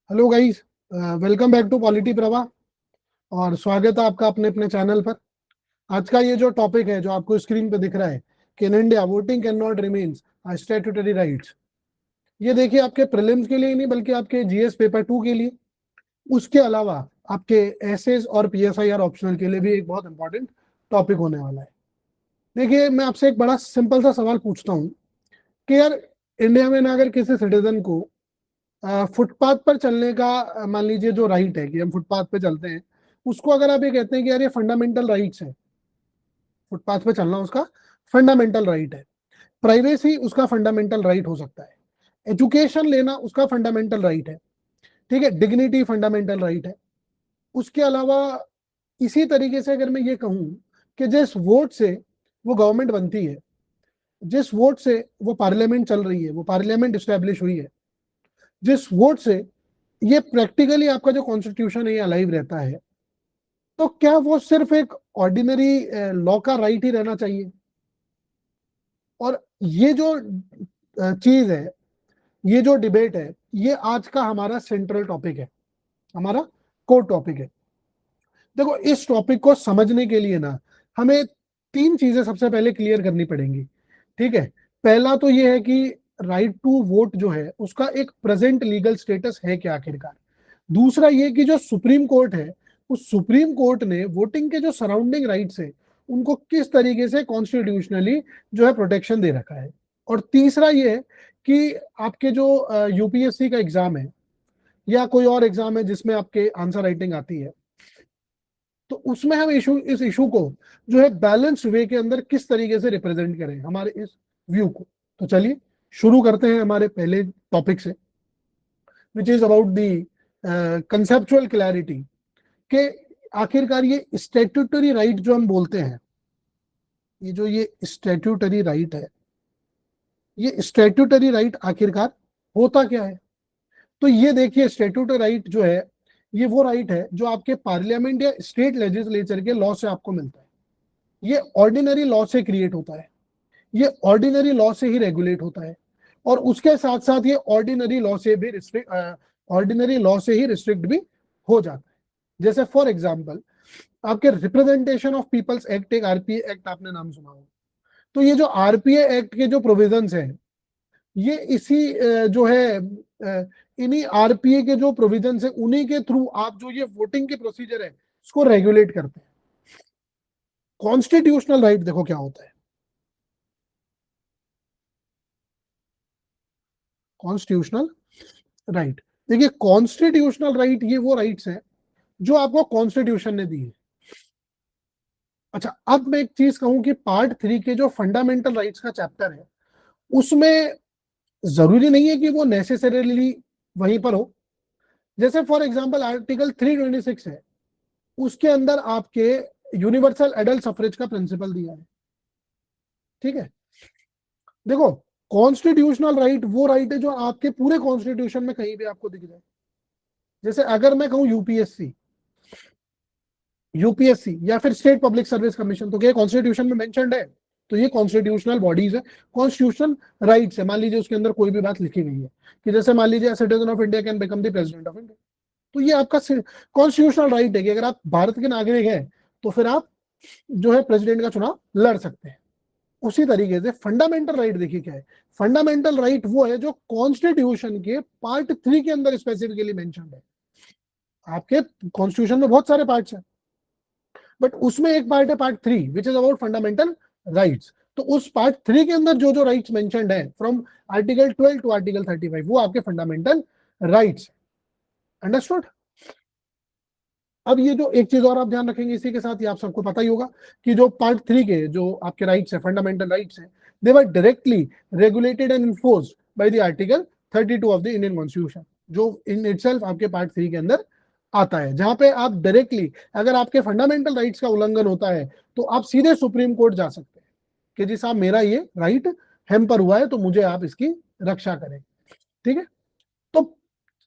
Hello guys, welcome back to polity Prabha. और स्वागत है आपका अपने अपने चैनल पर। आज का ये जो टॉपिक है जो आपको स्क्रीन पे दिख रहा है कि in India voting can not remains statutory rights. ये देखिए आपके प्रीलिम्स के लिए ही नहीं बल्कि आपके जीएस पेपर 2 के लिए, उसके अलावा आपके एसएस और पीएसआईआर ऑप्शनल के लिए भी एक बहुत इंपॉर्टेंट टॉपिक होने वाला है। देखिए, मैं आपसे एक बड़ा सिंपल सा सवाल पूछता हूँ कि यार, इंडिया में ना अगर किसी सिटीजन को फुटपाथ पर चलने का मान लीजिए जो राइट है कि हम फुटपाथ पे चलते हैं, उसको अगर आप ये कहते हैं कि यार ये फंडामेंटल राइट्स है, फुटपाथ पे चलना उसका फंडामेंटल राइट है, प्राइवेसी उसका फंडामेंटल राइट हो सकता है, एजुकेशन लेना उसका फंडामेंटल राइट है, ठीक है, डिग्निटी फंडामेंटल राइट है। उसके अलावा इसी तरीके से अगर मैं ये कहूं कि जिस वोट से वो गवर्नमेंट बनती है, जिस वोट से वो पार्लियामेंट चल रही है, वो पार्लियामेंट स्टैब्लिश हुई है, जिस वोट से ये प्रैक्टिकली आपका जो कॉन्स्टिट्यूशन है ये अलाइव रहता है, तो क्या वो सिर्फ एक ऑर्डिनरी लॉ का राइट ही रहना चाहिए? और ये जो चीज है, ये जो डिबेट है, ये आज का हमारा सेंट्रल टॉपिक है, हमारा कोर टॉपिक है। देखो, इस टॉपिक को समझने के लिए ना हमें तीन चीजें सबसे पहले क्लियर करनी पड़ेंगी, ठीक है। पहला तो ये है कि राइट टू वोट जो है उसका एक प्रेजेंट लीगल स्टेटस है क्या आखिरकार। दूसरा ये कि जो सुप्रीम कोर्ट है, उस सुप्रीम कोर्ट ने वोटिंग के जो सराउंडिंग राइट्स है उनको किस तरीके से कॉन्स्टिट्यूशनली जो है प्रोटेक्शन दे रखा है। और तीसरा ये है कि आपके जो यूपीएससी का एग्जाम है या कोई और एग्जाम है जिसमें आपके आंसर राइटिंग आती है, तो उसमें हम इस इशू को जो है बैलेंस वे के अंदर किस तरीके से रिप्रेजेंट करें हमारे इस व्यू को। तो चलिए शुरू करते हैं हमारे पहले टॉपिक से, which is about the conceptual clarity के आखिरकार ये स्टैट्यूटरी राइट जो हम बोलते हैं, ये स्टैट्यूटरी राइट है, ये स्टैट्यूटरी राइट आखिरकार होता क्या है। तो ये देखिए, स्टैट्यूटरी राइट जो है ये वो राइट है जो आपके पार्लियामेंट या स्टेट लेजिस्लेचर के लॉ से आपको मिलता है। ये ऑर्डिनरी लॉ से क्रिएट होता है, ये ऑर्डिनरी लॉ से ही रेगुलेट होता है, और उसके साथ साथ ये ऑर्डिनरी लॉ से ही रिस्ट्रिक्ट भी हो जाता है। जैसे फॉर एग्जाम्पल आपके रिप्रेजेंटेशन ऑफ पीपल्स एक्ट, एक आरपीए एक्ट आपने नाम सुना होगा। तो ये जो आरपीए एक्ट के जो प्रोविजंस हैं, ये इसी जो है इन्हीं आरपीए के जो प्रोविजंस है उन्हीं के थ्रू आप जो ये वोटिंग के प्रोसीजर है इसको रेगुलेट करते हैं। कॉन्स्टिट्यूशनल राइट देखो क्या होता है। कॉन्स्टिट्यूशनल राइट, देखिए कॉन्स्टिट्यूशनल राइट ये वो राइट्स हैं जो आपको कॉन्स्टिट्यूशन ने दी है। अच्छा, अब मैं एक चीज कहूं कि पार्ट 3 के जो फंडामेंटल राइट्स का चैप्टर है उसमें जरूरी नहीं है कि वो नेसेसरीली वहीं पर हो। जैसे फॉर एग्जांपल आर्टिकल 326 है, उसके अंदर आपके यूनिवर्सल एडल्ट सफरेज का प्रिंसिपल दिया है, ठीक है। देखो, कॉन्स्टिट्यूशनल राइट वो राइट है जो आपके पूरे कॉन्स्टिट्यूशन में कहीं भी आपको दिख जाए। जैसे अगर मैं कहूं यूपीएससी या फिर स्टेट पब्लिक सर्विस कमीशन, तो क्या कॉन्स्टिट्यूशन में मेंशन्ड है? तो ये कॉन्स्टिट्यूशनल बॉडीज है, कॉन्स्टिट्यूशनल राइट्स है। मान लीजिए उसके अंदर कोई भी बात लिखी गई है कि जैसे मान लीजिए citizen of India can become the president of India, तो ये आपका कॉन्स्टिट्यूशनल राइट है कि अगर आप भारत के नागरिक हैं तो फिर आप जो है प्रेसिडेंट का चुनाव लड़ सकते हैं। उसी तरीके से फंडामेंटल राइट देखिए क्या है। फंडामेंटल राइट वो है जो कॉन्स्टिट्यूशन के पार्ट 3 के अंदर स्पेसिफिकली मेंशन्ड है। आपके कॉन्स्टिट्यूशन में बहुत सारे पार्ट्स हैं, बट उसमें एक पार्ट है part 3 which is about fundamental rights. तो उस पार्ट 3 के अंदर जो जो राइट्स मेंशन्ड है फ्रॉम आर्टिकल 12 टू आर्टिकल 35 वो आपके फंडामेंटल राइट्स। अंडरस्टूड? अब ये जो एक चीज और आप ध्यान रखेंगे इसी के साथ, ये आप सबको पता ही होगा कि जो पार्ट 3 के जो आपके राइट्स है, फंडामेंटल राइट्स है, they were directly regulated and enforced by the article 32 of the Indian constitution, जो इन इटसेल्फ आपके पार्ट 3 के अंदर आता है, जहां पे आप डायरेक्टली अगर आपके फंडामेंटल राइट्स का उल्लंघन होता है तो आप सीधे सुप्रीम कोर्ट जा सकते हैं कि जी साहब मेरा ये राइट हैम्पर हुआ है तो मुझे आप इसकी रक्षा करें, ठीक है। तो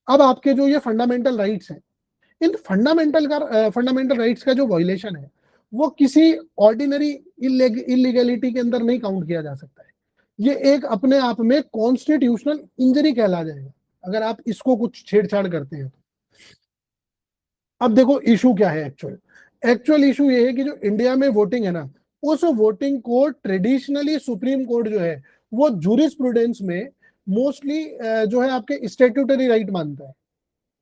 अब आपके जो ये फंडामेंटल राइट्स हैं, इन फंडामेंटल राइट्स का जो वायलेशन है वो किसी ऑर्डिनरी इलीगैलिटी के अंदर नहीं काउंट किया जा सकता है। ये एक अपने आप में कॉन्स्टिट्यूशनल इंजरी कहला जाएगा। अगर आप इसको कुछ छेड़छाड़ करते हैं तो। अब देखो इशू क्या है, एक्चुअल इशू ये है कि जो इंडिया में वोटिंग है ना, उस वोटिंग को ट्रेडिशनली सुप्रीम कोर्ट जो है वो जूरिस्प्रूडेंस में मोस्टली जो है आपके स्टैट्यूटरी राइट मानता है।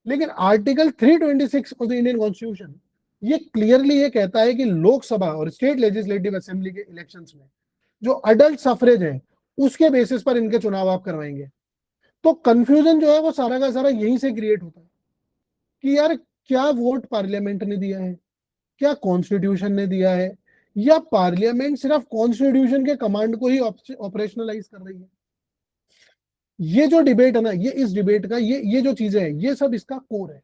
लेकिन article 326 of the Indian constitution ये क्लियरली ये कहता है कि लोकसभा और स्टेट लेजिस्लेटिव असेंबली के इलेक्शंस में जो अडल्ट सफरेज है उसके बेसिस पर इनके चुनाव आप करवाएंगे। तो कंफ्यूजन जो है वो सारा का सारा यहीं से क्रिएट होता है कि यार क्या वोट पार्लियामेंट ने दिया है, क्या कॉन्स्टिट्यूशन ने दिया है, या पार्लियामेंट सिर्फ कॉन्स्टिट्यूशन के कमांड को ही ऑपरेशनलाइज कर रही है। ये जो डिबेट है ना, ये इस डिबेट का ये जो चीजें हैं ये सब इसका कोर है।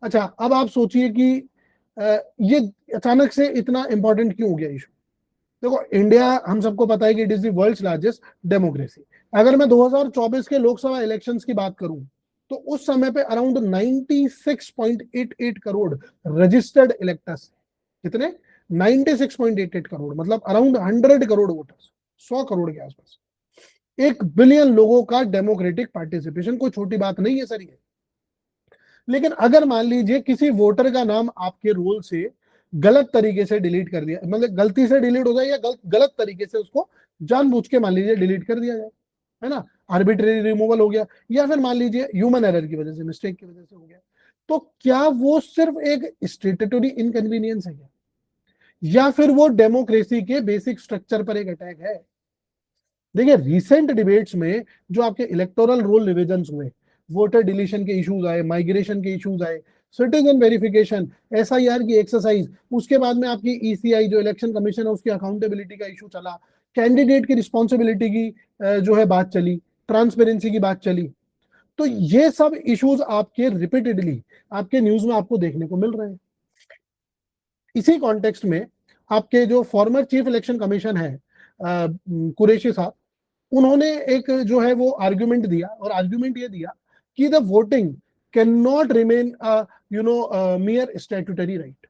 अच्छा, अब आप सोचिए कि ये अचानक से इतना इंपॉर्टेंट क्यों हो गया इशू। देखो इंडिया, हम सबको पता है कि it is the world's largest democracy. अगर मैं 2024 के लोकसभा इलेक्शंस की बात करूं तो उस समय पे अराउंड 96.88 करोड़ रजिस्टर्ड इलेक्टर्स। कितने? 96.88 करोड़, मतलब अराउंड 100 करोड़ वोटर्स, 100 करोड़ के आसपास। 1 बिलियन लोगों का डेमोक्रेटिक पार्टिसिपेशन कोई छोटी बात नहीं है सर ये। लेकिन अगर मान लीजिए किसी वोटर का नाम आपके रोल से गलत तरीके से डिलीट कर दिया, मतलब गलती से डिलीट हो जाए या गलत तरीके से उसको जानबूझ के मान लीजिए डिलीट कर दिया जाए, है ना, आर्बिट्रेरी रिमूवल हो गया, या फिर मान लीजिए ह्यूमन एरर की वजह से, मिस्टेक की वजह से हो गया, तो क्या वो सिर्फ एक स्टेटूटरी इनकन्वीनियंस है क्या, या फिर वो डेमोक्रेसी के बेसिक स्ट्रक्चर पर एक अटैक है? देखिए रिसेंट डिबेट्स में जो आपके इलेक्टोरल रोल रिविजन्स हुए, वोटर डिलीशन के इश्यूज आए, माइग्रेशन के इश्यूज आए, सिटीजन वेरिफिकेशन, एसआईआर की एक्सरसाइज, उसके बाद में आपकी ईसीआई जो इलेक्शन कमीशन है उसकी अकाउंटेबिलिटी का इशू चला, कैंडिडेट की रिस्पॉन्सिबिलिटी की जो है बात चली, ट्रांसपेरेंसी की बात चली। तो ये सब इश्यूज आपके रिपीटेडली आपके न्यूज में आपको देखने को मिल रहे हैं। इसी कॉन्टेक्स्ट में आपके जो फॉर्मर चीफ इलेक्शन कमीशन है कुरैशी साहब, उन्होंने एक जो है वो आर्ग्यूमेंट दिया, और आर्ग्यूमेंट ये दिया कि the voting can not remain मियर statutory right.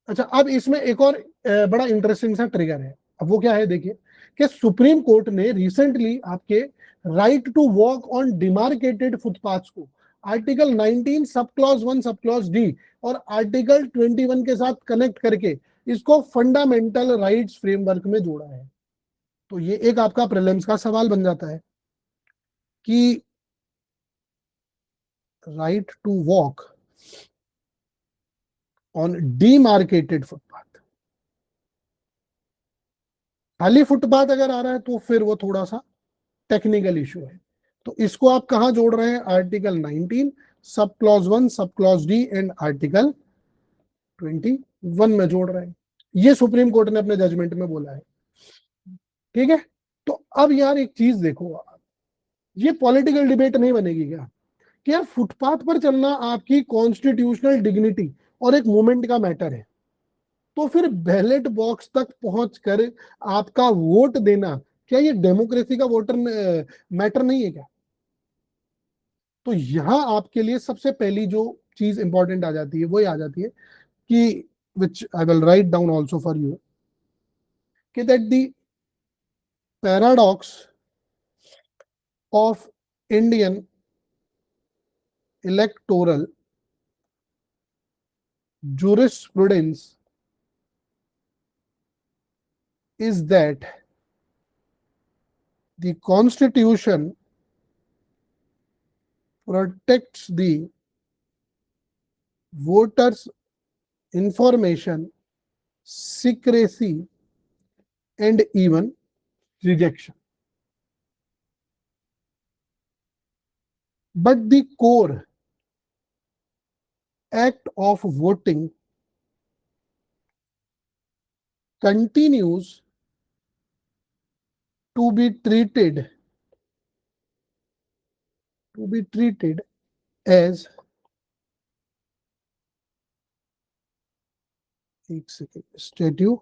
अच्छा, अब इसमें एक और बड़ा इंटरेस्टिंग सा ट्रिगर है। अब वो क्या है देखिए, कि सुप्रीम कोर्ट ने रिसेंटली आपके right to walk on demarcated footpaths को article 19 sub clause 1 sub clause D और आर्टिकल 21 के साथ कनेक्ट करके इसको फंडामेंटल राइट्स फ्रेमवर्क में जोड़ा है। तो ये एक आपका प्रीलिम्स का सवाल बन जाता है कि right to walk on demarcated footpath, खाली फुटपाथ अगर आ रहा है तो फिर वो थोड़ा सा टेक्निकल इशू है। तो इसको आप कहां जोड़ रहे हैं? Article 19 sub clause 1 sub clause D and article 21 में जोड़ रहे हैं। ये सुप्रीम कोर्ट ने अपने जजमेंट में बोला है। ठीक है, तो अब यार एक चीज देखो, ये पॉलिटिकल डिबेट नहीं बनेगी क्या कि यार फुटपाथ पर चलना आपकी कॉन्स्टिट्यूशनल डिग्निटी और एक मूवमेंट का मैटर है, तो फिर बैलेट बॉक्स तक पहुंचकर आपका वोट देना क्या ये डेमोक्रेसी का वोटर मैटर नहीं है क्या? तो यहां आपके लिए सबसे पहली जो चीज इंपॉर्टेंट आ जाती है वो ये आ जाती है कि which I will write down also for you, कि that the paradox of Indian electoral jurisprudence is that the constitution protects the voters information, secrecy and even rejection, but the core act of voting continues to be treated as statutory।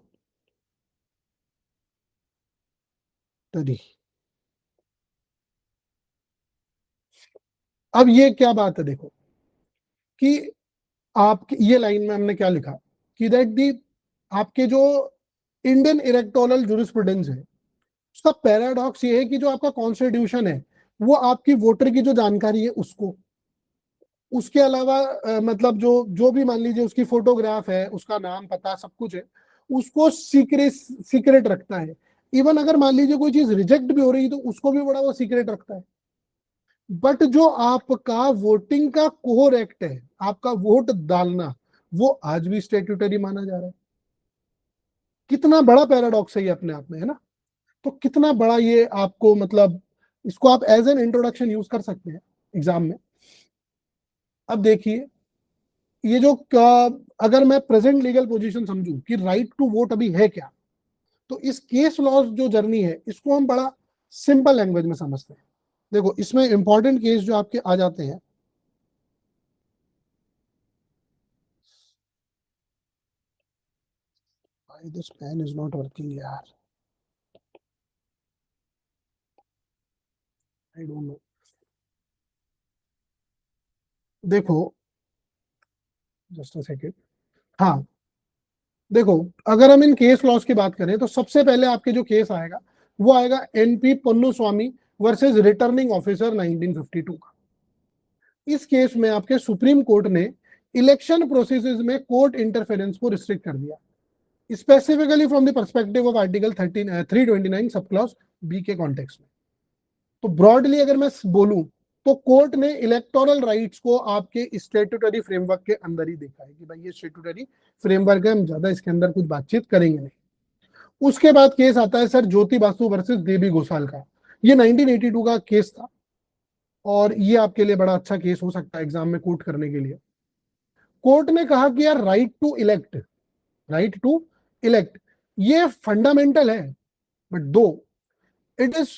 अब ये क्या बात है देखो कि आपकी ये line में हमने क्या लिखा कि दैट दी आपके जो इंडियन इलेक्टोरल जूरिस्प्रूडेंस है उसका पैराडॉक्स ये है कि जो आपका कॉन्स्टिट्यूशन है वो आपकी वोटर की जो जानकारी है उसको, उसके अलावा मतलब जो जो भी मान लीजिए उसकी फोटोग्राफ है, उसका नाम पता सब कुछ है, उसको सीक्रेट रखता है। इवन अगर मान लीजिए कोई चीज रिजेक्ट भी हो रही है तो उसको भी बड़ा वो सीक्रेट रखता है। बट जो आपका वोटिंग का कोर एक्ट है, आपका वोट डालना, वो आज भी स्टेट्यूटरी माना जा रहा है। कितना बड़ा पैराडॉक्स है ये अपने आप में, है ना। तो कितना बड़ा ये आपको मतलब, इसको आप एज एन इंट्रोडक्शन यूज कर सकते हैं एग्जाम में। अब देखिए, ये जो अगर मैं प्रेजेंट लीगल पोजीशन समझूं कि राइट टू वोट अभी है क्या, तो इस केस लॉज जो जर्नी है इसको हम बड़ा सिंपल लैंग्वेज में समझते हैं। देखो, इसमें इंपॉर्टेंट केस जो आपके आ जाते हैं, this pen is not working यार, आई डोंट नो। देखो, जस्ट अ सेकेंड। हाँ, देखो, अगर हम इन केस लॉस की बात करें तो सबसे पहले आपके जो केस आएगा वो आएगा NP Ponnuswamy versus returning officer 1952 का। इस केस में आपके सुप्रीम कोर्ट ने इलेक्शन प्रोसेसेस में कोर्ट इंटरफेरेंस को रिस्ट्रिक्ट कर दिया, specifically from the perspective of article 329 sub clause B के कॉन्टेक्स्ट में। तो ब्रॉडली अगर मैं बोलूं तो कोर्ट ने इलेक्टोरल राइट्स को आपके स्टेट्यूटरी फ्रेमवर्क के अंदर ही देखा है कि भाई ये स्टेट्यूटरी फ्रेमवर्क है, हम ज्यादा इसके अंदर कुछ बातचीत करेंगे नहीं। उसके बाद केस आता है सर ज्योति बासु वर्सेस देवी घोषाल का। ये 1982 का केस था और ये आपके लिए बड़ा अच्छा केस हो सकता है एग्जाम में कोट करने के लिए। कोर्ट ने कहा कि यार right to elect, right to elect ये फंडामेंटल है, but though it is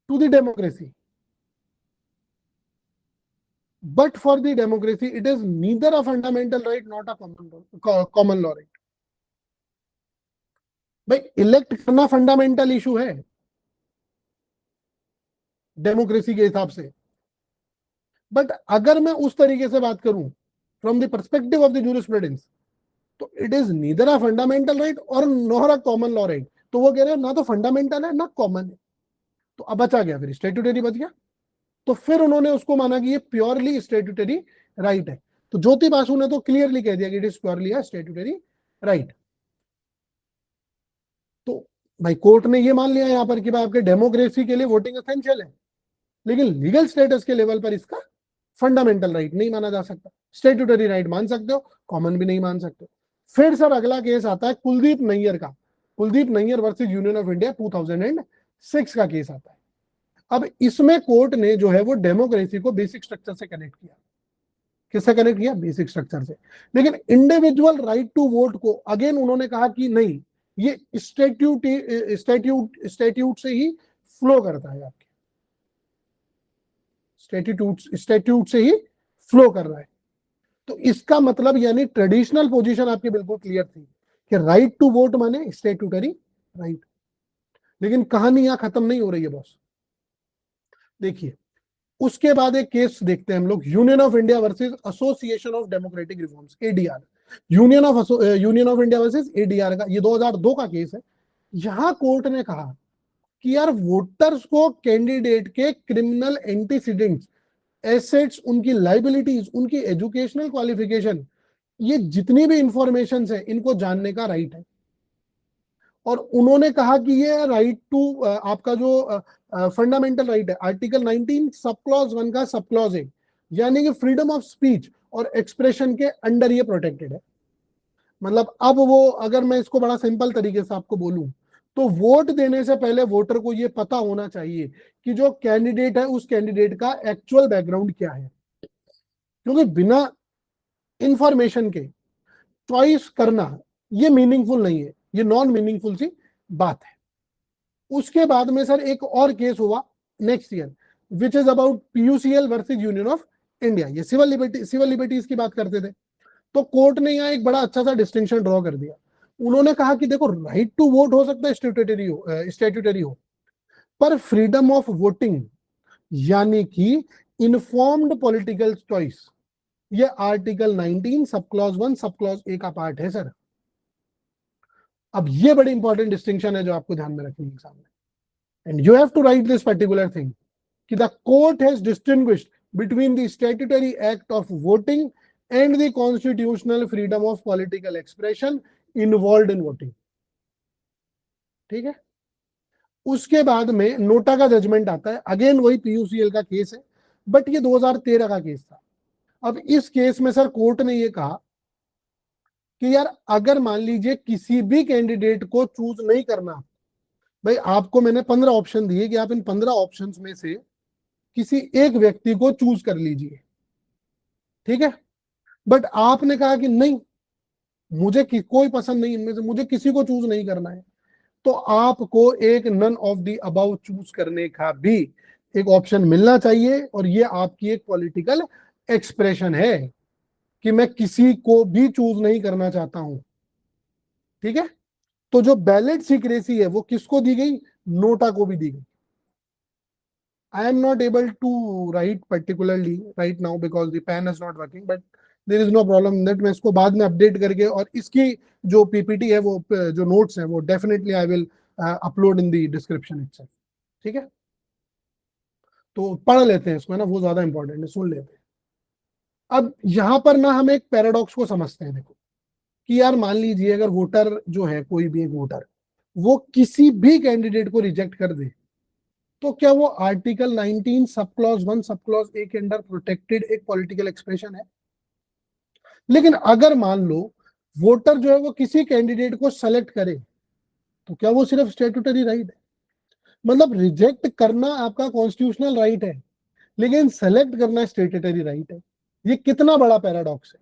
to the democracy, but for the democracy it is neither a fundamental right not a common law right। भाई इलेक्ट करना fundamental issue है democracy के हिसाब से, but अगर मैं उस तरीके से बात करूं from the perspective of the jurisprudence, तो it is neither a fundamental right और nor a common law right. तो वो कह रहे हैं ना तो फंडामेंटल है ना कॉमन है। तो अब बचा गया, फिर स्टेट्यूटरी बच गया। तो फिर उन्होंने उसको माना कि ये प्योरली स्टेट्यूटरी राइट है। तो ज्योति बासु ने तो क्लियरली कह दिया कि it is purely a statutory right. तो भाई कोर्ट ने ये मान लिया यहाँ पर कि भाई आपके डेमोक्रेसी के लिए वोटिंग एसेंशियल है, लेकिन लीगल स्टेटस के लेवल पर इसका फंडामेंटल राइट नहीं माना जा सकता। स्टेट्यूटरी राइट मान सकते हो, कॉमन भी नहीं मान सकते। फिर सर अगला केस आता है कुलदीप नैयर का। Kuldip Nayar versus Union of India 2006 का केस आता है। अब इसमें कोर्ट ने जो है वो डेमोक्रेसी को बेसिक स्ट्रक्चर से कनेक्ट किया। किससे कनेक्ट किया? बेसिक स्ट्रक्चर से। लेकिन इंडिविजुअल राइट टू वोट को अगेन उन्होंने कहा कि नहीं, ये स्टैट्यूट से ही फ्लो करता है, आपके स्टैट्यूट से ही फ्लो कर रहा है। तो इसका मतलब यानी ट्रेडिशनल पोजीशन आपकी बिल्कुल क्लियर थी कि राइट टू वोट माने स्टैट्यूटरी राइट। लेकिन कहानी यहां खत्म नहीं हो रही है बॉस। देखिए, उसके बाद एक केस देखते हैं हम लोग, union of India versus association of democratic reforms, ADR. Union of India versus ADR का ये 2002 का केस है। यहां कोर्ट ने कहा कि यार वोटर्स को कैंडिडेट के क्रिमिनल एंटीसीडेंट्स, एसेट्स, उनकी लाइबिलिटीज, उनकी एजुकेशनल क्वालिफिकेशन, ये जितनी भी इंफॉर्मेशन है इनको जानने का राइट है। और उन्होंने कहा कि ये राइट टू आपका जो फंडामेंटल राइट है आर्टिकल 19 सब क्लॉज 1 का सब क्लॉज 1, यानी कि फ्रीडम ऑफ स्पीच और एक्सप्रेशन के अंडर ये प्रोटेक्टेड है। मतलब अब वो, अगर मैं इसको बड़ा सिंपल तरीके से आपको बोलूं, तो वोट देने से पहले वोटर को ये पता होना चाहिए कि जो कैंडिडेट है उस कैंडिडेट का एक्चुअल बैकग्राउंड क्या है। क्योंकि बिना इंफॉर्मेशन के चॉइस करना ये मीनिंगफुल नहीं है, ये नॉन मीनिंगफुल सी बात है। उसके बाद में सर एक और केस हुआ next year, which is about PUCL versus Union of India. ये सिविल लिबर्टीज की बात करते थे। तो कोर्ट ने यहाँ एक बड़ा अच्छा सा डिस्टिंक्शन ड्रॉ कर दिया। उन्होंने कहा कि देखो, राइट टू वोट हो सकता है स्टेट्यूटरी हो, पर फ्रीडम ऑफ वोटिंग यानी कि इन्फॉर्म्ड पॉलिटिकल चॉइस, ये article 19 sub clause 1 sub clause A का पार्ट है सर। अब ये बड़ी इंपॉर्टेंट डिस्टिंक्शन है जो आपको ध्यान में रखनी है एग्जाम में, and you have to write this particular thing. कि the court has distinguished between the statutory act of voting and the constitutional freedom of political expression involved in voting. ठीक है, उसके बाद में नोटा का जजमेंट आता है, अगेन वही पीयूसीएल का केस है, बट ये 2013 का केस था। अब इस केस में सर कोर्ट ने ये कहा कि यार अगर मान लीजिए किसी भी कैंडिडेट को चूज नहीं करना, भाई आपको मैंने 15 ऑप्शन दिए कि आप इन 15 ऑप्शंस में से किसी एक व्यक्ति को चूज कर लीजिए, ठीक है, बट आपने कहा कि नहीं मुझे कोई पसंद नहीं, इनमें से मुझे किसी को चूज नहीं करना है, तो आपको एक none of the above choose करने का भी एक ऑप्शन मिलना चाहिए। और ये आपकी एक पॉलिटिकल एक्सप्रेशन है कि मैं किसी को भी चूज नहीं करना चाहता हूं। ठीक है, तो जो बैलेट सीक्रेसी है वो किसको दी गई, नोटा को भी दी गई। I am not able to write particularly right now because the pen is not working, but there is no problem that, मैं इसको बाद में अपडेट करके और इसकी जो पीपीटी है वो जो नोट्स है वो definitely I will upload in the description itself. ठीक है, तो पढ़ लेते हैं इसको, है ना, वो ज्यादा इंपॉर्टेंट है, सुन लेते हैं। अब यहां पर ना हम एक पैराडॉक्स को समझते हैं, देखो कि यार मान लीजिए अगर वोटर जो है, कोई भी एक वोटर, वो किसी भी कैंडिडेट को रिजेक्ट कर दे, तो क्या वो article 19 sub clause 1 sub clause A के अंडर प्रोटेक्टेड एक पॉलिटिकल एक्सप्रेशन है। लेकिन अगर मान लो वोटर जो है वो किसी कैंडिडेट को सेलेक्ट करे, तो क्या वो सिर्फ स्टेट्यूटरी राइट है? मतलब रिजेक्ट करना आपका कॉन्स्टिट्यूशनल राइट है, लेकिन सेलेक्ट करना स्टेट्यूटरी राइट है। ये कितना बड़ा पैराडॉक्स है,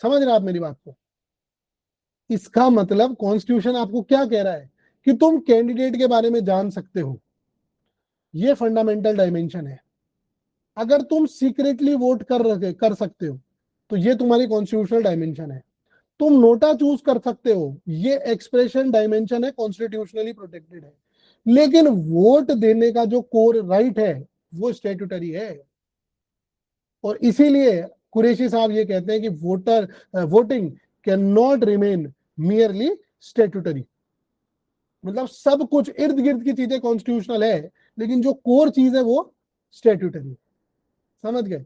समझ रहे आप मेरी बात को? इसका मतलब कॉन्स्टिट्यूशन आपको क्या कह रहा है कि तुम कैंडिडेट के बारे में जान सकते हो, ये फंडामेंटल डायमेंशन है। अगर तुम सीक्रेटली वोट कर सकते हो तो ये तुम्हारी कॉन्स्टिट्यूशनल डायमेंशन है। तुम नोटा चूज कर सकते हो, ये एक्सप्रेशन डायमेंशन है, कॉन्स्टिट्यूशनली प्रोटेक्टेड है। लेकिन वोट देने का जो कोर राइट है वो स्टैट्यूटरी है। और इसीलिए कुरैशी साहब ये कहते हैं कि voting can not remain merely statutory. मतलब सब कुछ इर्द गिर्द की चीजें कॉन्स्टिट्यूशनल है, लेकिन जो कोर चीज है वो स्टैट्यूटरी। समझ गए?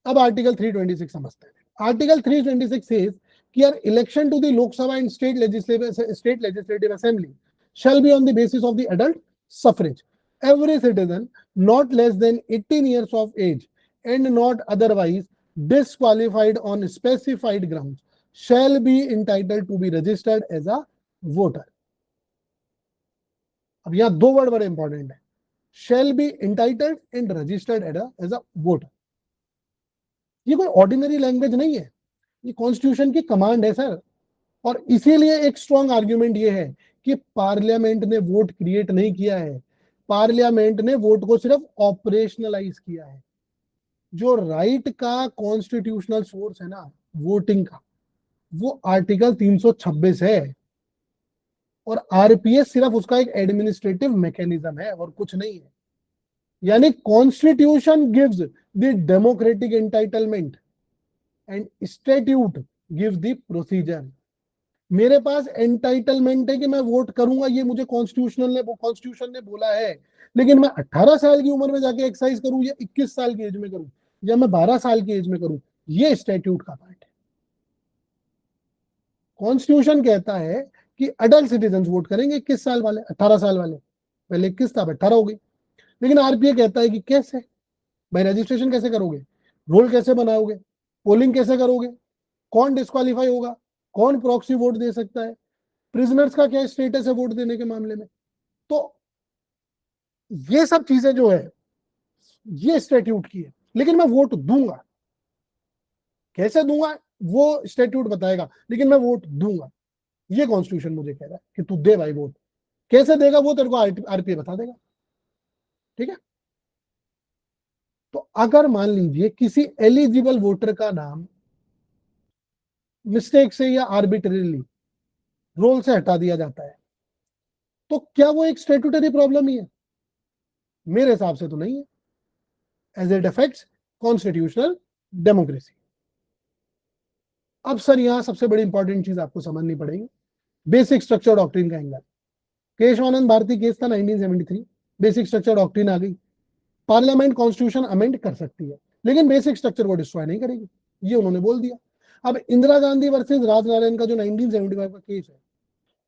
अब आर्टिकल 326 समझते हैं। आर्टिकल 326 सेज कि यार election to the Lok Sabha and state legislative assembly shall be on the basis of the adult suffrage. Every citizen not less than 18 years of age and not otherwise disqualified on specified grounds shall be entitled to be registered as a voter. अब यहां दो word बड़े important है, shall be entitled and registered as a voter. ये कोई ordinary language नहीं है, ये कॉन्स्टिट्यूशन की कमांड है सर। और इसीलिए एक स्ट्रॉन्ग आर्ग्यूमेंट ये है कि पार्लियामेंट ने वोट क्रिएट नहीं किया है, पार्लियामेंट ने वोट को सिर्फ ऑपरेशनलाइज किया है। जो राइट का कॉन्स्टिट्यूशनल सोर्स है ना वोटिंग का, वो आर्टिकल 326 है, और आरपीएस सिर्फ उसका एक एडमिनिस्ट्रेटिव मैकेनिज्म है और कुछ नहीं है। यानी constitution gives the democratic entitlement and statute gives the procedure. मेरे पास एंटाइटलमेंट है कि मैं वोट करूंगा, ये मुझे कॉन्स्टिट्यूशन ने बोला है, लेकिन मैं 18 साल की उम्र में जाके एक्सरसाइज करूं या 21 साल की एज में करूं या मैं 12 साल की एज में करूं, ये स्टैट्यूट का पार्ट है। कॉन्स्टिट्यूशन कहता है कि अडल्ट सिटीजन वोट करेंगे, 21 साल वाले, 18 साल वाले, पहले 21 था 18 हो गई। लेकिन आरपीए कहता है कि कैसे भाई, रजिस्ट्रेशन कैसे करोगे, रोल कैसे बनाओगे, पोलिंग कैसे करोगे, कौन डिस्क्वालीफाई होगा, कौन प्रॉक्सी वोट दे सकता है, प्रिजनर्स का क्या स्टेटस है वोट देने के मामले में। तो ये सब चीजें जो है ये स्टैट्यूट की है। लेकिन मैं वोट दूंगा, कैसे दूंगा वो स्टैट्यूट बताएगा, लेकिन मैं वोट दूंगा, ये कॉन्स्टिट्यूशन मुझे कह रहा है कि तू दे भाई वोट। कैसे देगा वो तेरे को आरपीए बता देगा। ठीक है, तो अगर मान लीजिए किसी एलिजिबल वोटर का नाम मिस्टेक से या आर्बिट्रेरली रोल से हटा दिया जाता है, तो क्या वो एक स्टैट्यूटरी प्रॉब्लम ही है? मेरे हिसाब से तो नहीं है, as it affects constitutional democracy. अब सर यहां सबसे बड़ी इंपॉर्टेंट चीज आपको समझनी पड़ेगी, बेसिक स्ट्रक्चर डॉक्ट्रिन का एंगल। केशवानंद भारती केस था 1973, बेसिक स्ट्रक्चर डॉक्ट्रिन आ गई। पार्लियामेंट कॉन्स्टिट्यूशन अमेंड कर सकती है, लेकिन बेसिक स्ट्रक्चर को डिस्ट्रॉय नहीं करेगी, ये उन्होंने बोल दिया। अब इंदिरा गांधी वर्सेस राजनारायण का जो 1975 का केस है,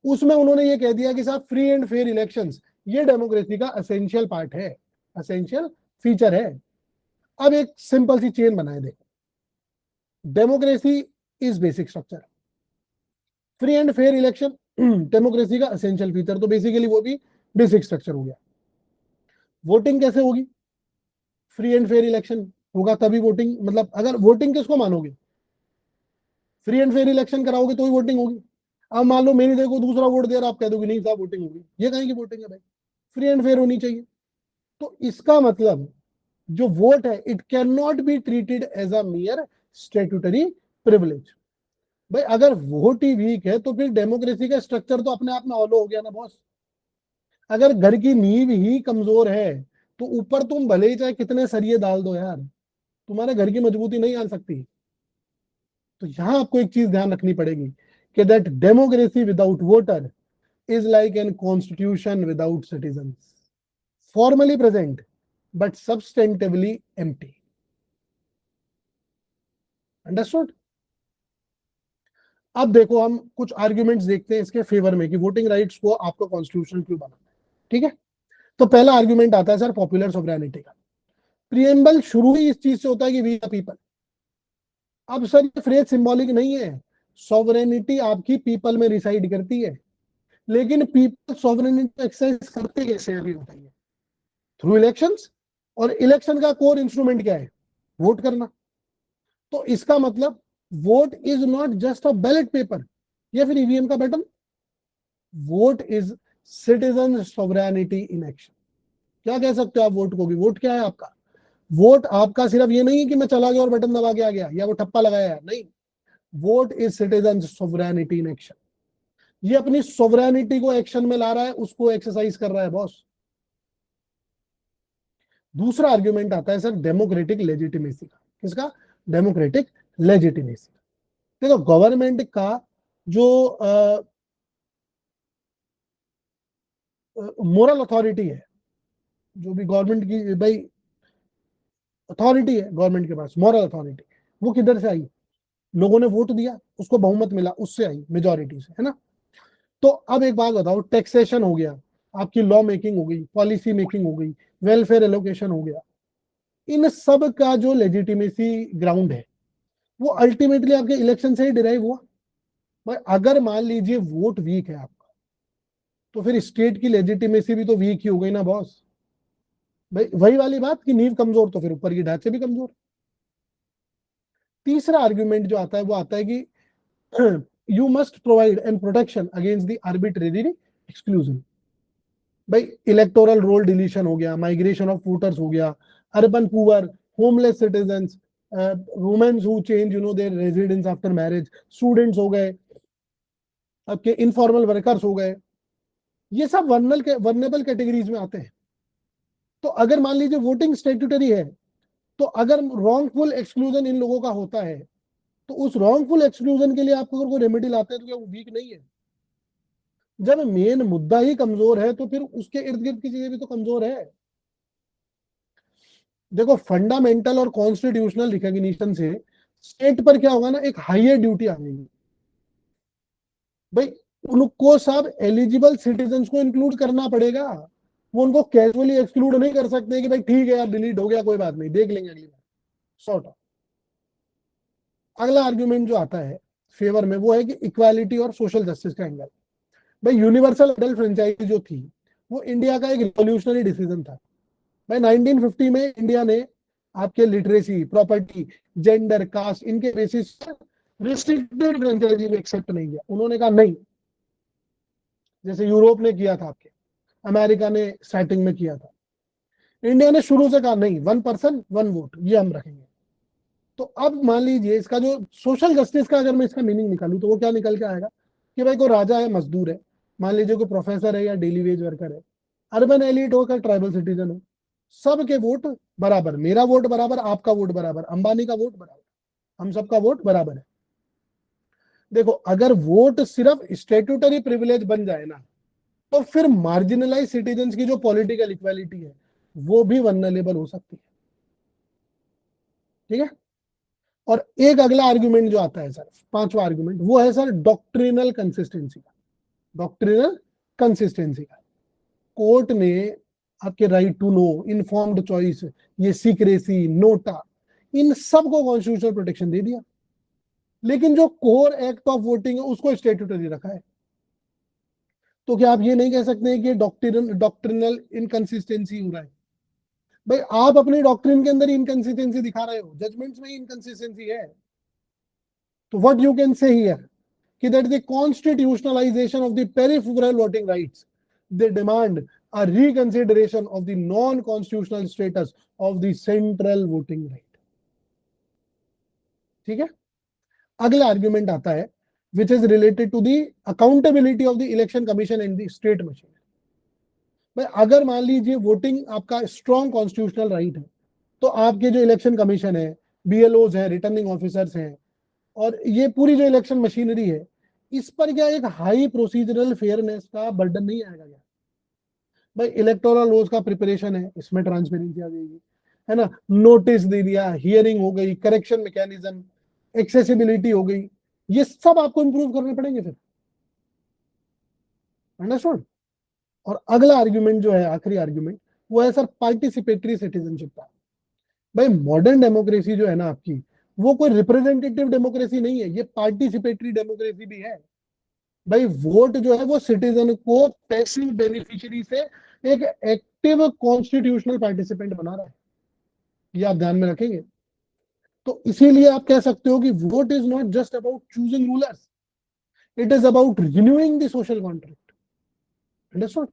उसमें उन्होंने ये कह दिया कि साहब फ्री एंड फेयर इलेक्शंस ये डेमोक्रेसी का एसेंशियल पार्ट है, एसेंशियल फीचर है। अब एक सिंपल सी चेन बनाए, देखो, democracy is basic structure, free and fair election democracy का एसेंशियल फीचर, तो बेसिकली वो भी बेसिक स्ट्रक्चर हो गया। वोटिंग कैसे होगी? फ्री एंड फेयर इलेक्शन होगा तभी वोटिंग, मतलब अगर वोटिंग किसको मानोगे, फ्री एंड फेयर इलेक्शन कराओगे तो ही वोटिंग होगी। अब मान लो मेरी देखो दूसरा वोट दे रहा, आप कह दोगे नहीं साहब वोटिंग होगी, ये कहीं की वोटिंग है भाई, फ्री एंड फेयर होनी चाहिए। तो इसका मतलब जो वोट है it can not be treated as a mere statutory privilege. भाई अगर वोट ही वीक है तो फिर डेमोक्रेसी का स्ट्रक्चर तो अपने आप में ऑलो हो गया ना बॉस। अगर घर की नींव ही कमजोर है तो ऊपर तुम भले ही चाहे कितने सरिये डाल दो यार, तुम्हारे घर की मजबूती नहीं आ सकती। तो यहां आपको एक चीज ध्यान रखनी पड़ेगी कि that democracy without voter is like an constitution without citizens, formally present but substantively empty. Understood? अब देखो हम कुछ आर्ग्यूमेंट्स देखते हैं इसके फेवर में कि वोटिंग राइट्स को आपको कॉन्स्टिट्यूशन क्यों बनाना है। ठीक है, तो पहला आर्ग्यूमेंट आता है सर पॉपुलर सोवरेनिटी का। प्रियम्बल शुरू ही इस चीज से होता है कि वी द पीपल। अब सर ये फ्रेज सिंबॉलिक नहीं है, सॉवरेनिटी आपकी पीपल में रिसाइड करती है, लेकिन पीपल सॉवरेनिटी एक्सरसाइज करते कैसे अभी बताइए? थ्रू इलेक्शंस, और इलेक्शन का कोर इंस्ट्रूमेंट क्या है? वोट करना। तो इसका मतलब vote is not just a ballot paper या फिर ईवीएम का button, vote is citizen sovereignty in action. क्या कह सकते हो आप वोट को भी? वोट क्या है आपका? वोट आपका सिर्फ ये नहीं है कि मैं चला गया और बटन दबा के आ गया या वो ठप्पा लगाया, नहीं। Vote is citizen sovereignty in action, ये अपनी सोवरेनिटी को एक्शन में ला रहा है, उसको एक्सरसाइज कर रहा है बॉस। दूसरा आर्ग्यूमेंट आता है सर डेमोक्रेटिक लेजिटिमेसी का। किसका? Democratic legitimacy. देखो गवर्नमेंट का जो मोरल अथॉरिटी है, जो भी गवर्नमेंट की भाई अथॉरिटी है गवर्नमेंट के पास, मॉरल अथॉरिटी, वो किधर से आई? लोगों ने वोट दिया, उसको बहुमत मिला, उससे आई, मेजोरिटी से, है ना। तो अब एक बात बताओ, टैक्सेशन हो गया, आपकी लॉ मेकिंग हो गई, पॉलिसी मेकिंग हो गई, वेलफेयर एलोकेशन हो गया, इन सब का जो लेजिटिमेसी ग्राउंड है वो अल्टीमेटली आपके इलेक्शन से ही डिराइव हुआ। भाई अगर मान लीजिए वोट वीक है आपका, तो फिर स्टेट की लेजिटिमेसी भी तो वीक ही हो गई ना बॉस। भाई वही वाली बात कि नींव कमजोर तो फिर ऊपर की ढांचे भी कमजोर। तीसरा आर्ग्यूमेंट जो आता है वो आता है कि you must provide an protection against the arbitrary exclusion. भाई इलेक्टोरल रोल डिलीशन हो गया, माइग्रेशन ऑफ वोटर्स हो गया, urban poor, homeless citizens, womens who change their residence after marriage, students हो गए, आपके इनफॉर्मल वर्कर्स हो गए, ये सब वर्नेबल कैटेगरीज में आते हैं। तो अगर मान लीजिए वोटिंग स्टैट्यूटरी है, तो अगर रॉन्गफुल एक्सक्लूजन इन लोगों का होता है, तो उस रॉन्गफुल एक्सक्लूजन के लिए आपको अगर कोई रेमेडी लाते हैं तो क्या वो वीक नहीं है? जब मेन मुद्दा ही कमजोर है तो फिर उसके इर्द गिर्द की चीजें भी तो कमजोर है। देखो फंडामेंटल और कॉन्स्टिट्यूशनल रिकॉग्निशन से स्टेट पर क्या होगा ना, एक हायर ड्यूटी आ गई भाई, उनको सब एलिजिबल सिटीजन को इंक्लूड करना पड़ेगा। वो उनको कैजुअली एक्सक्लूड नहीं कर सकते कि भाई ठीक है यार डिलीट हो गया कोई बात नहीं देख लेंगे अगली बार, सॉर्ट ऑफ। अगला आर्ग्यूमेंट जो आता है फेवर में वो है कि इक्वालिटी और सोशल जस्टिस का एंगल। भाई यूनिवर्सल अडल्ट फ्रेंचाइज जो थी वो इंडिया का एक रिवोल्यूशनरी डिसीजन था। भाई 1950 में इंडिया ने आपके लिटरेसी, प्रॉपर्टी, जेंडर, कास्ट इनके बेसिस पर रिस्ट्रिक्टेड फ्रेंचाइजी में एक्सेप्ट नहीं किया। उन्होंने कहा नहीं, जैसे यूरोप ने किया था, आपके अमेरिका ने स्टार्टिंग में किया था, इंडिया ने शुरू से कहा नहीं, 1 पर्सन 1 वोट ये हम रखेंगे। तो अब मान लीजिए इसका जो सोशल जस्टिस का अगर मैं इसका मीनिंग निकालूं तो वो क्या निकल के आएगा कि भाई कोई राजा है, मजदूर है, मान लीजिए कोई प्रोफेसर है या डेली वेज वर्कर है, अर्बन एलिट हो, ट्राइबल सिटीजन हो, सबके वोट बराबर, मेरा वोट बराबर, आपका वोट बराबर, अंबानी का वोट बराबर, हम सबका वोट बराबर है। देखो अगर वोट सिर्फ स्टेट्यूटरी प्रिविलेज बन जाए ना, तो फिर मार्जिनलाइज सिटीजन की जो पॉलिटिकल इक्वालिटी है वो भी वल्नरेबल हो सकती है। ठीक है। और एक अगला आर्गुमेंट जो आता है सर, पांचवा आर्गुमेंट, वो है सर डॉक्ट्रिनल कंसिस्टेंसी का। डॉक्ट्रिनल कंसिस्टेंसी का कोर्ट ने आपके right to know, informed choice, ये सीक्रेसी, नोटा, इन सब को कॉन्स्टिट्यूशनल प्रोटेक्शन दे दिया, लेकिन जो कोर एक्ट ऑफ वोटिंग है उसको स्टेट्यूटरी रखा है। तो क्या आप ये नहीं कह सकते हैं कि डॉक्ट्रिनल इनकंसिस्टेंसी हो रहा है? भाई आप अपनी डॉक्ट्रिन के अंदर इनकंसिस्टेंसी दिखा रहे हो, जजमेंट्स में इनकंसिस्टेंसी है। तो what you can say here कि that the constitutionalisation of the peripheral voting rights, they demand a reconsideration of the non-constitutional status of the central voting right. ठीक है। अगला आर्ग्यूमेंट आता है which is related to the accountability of the election commission and the state machine. भाई अगर मान लीजिए voting आपका स्ट्रॉन्ग कॉन्स्टिट्यूशनल राइट है, तो आपके जो इलेक्शन कमीशन है, बीएलओज है, रिटर्निंग ऑफिसर्स हैं, और ये पूरी जो इलेक्शन मशीनरी है, इस पर क्या एक हाई प्रोसीजरल फेयरनेस का बर्डन नहीं आएगा क्या? भाई इलेक्टोरल लॉज का प्रिपरेशन है, इसमें ट्रांसपेरेंसी आ जाएगी, है ना, नोटिस दे दिया, हियरिंग हो गई, करेक्शन मैकेनिज्म, एक्सेसिबिलिटी हो गई, ये सब आपको इंप्रूव करने पड़ेंगे फिर। अंडरस्टूड। और अगला आर्ग्यूमेंट जो है, आखिरी आर्ग्यूमेंट, वो है सर पार्टिसिपेटरी सिटीजनशिप का। भाई मॉडर्न डेमोक्रेसी जो है ना आपकी, वो कोई रिप्रेजेंटेटिव डेमोक्रेसी नहीं है, ये पार्टिसिपेटरी डेमोक्रेसी भी है। भाई वोट जो है वो सिटीजन को पैसिव बेनिफिशियरी से एक एक्टिव कॉन्स्टिट्यूशनल पार्टिसिपेंट बना रहा है, ये आप ध्यान में रखेंगे। तो इसीलिए आप कह सकते हो कि vote is not just about choosing rulers, it is about renewing the social contract. Understood.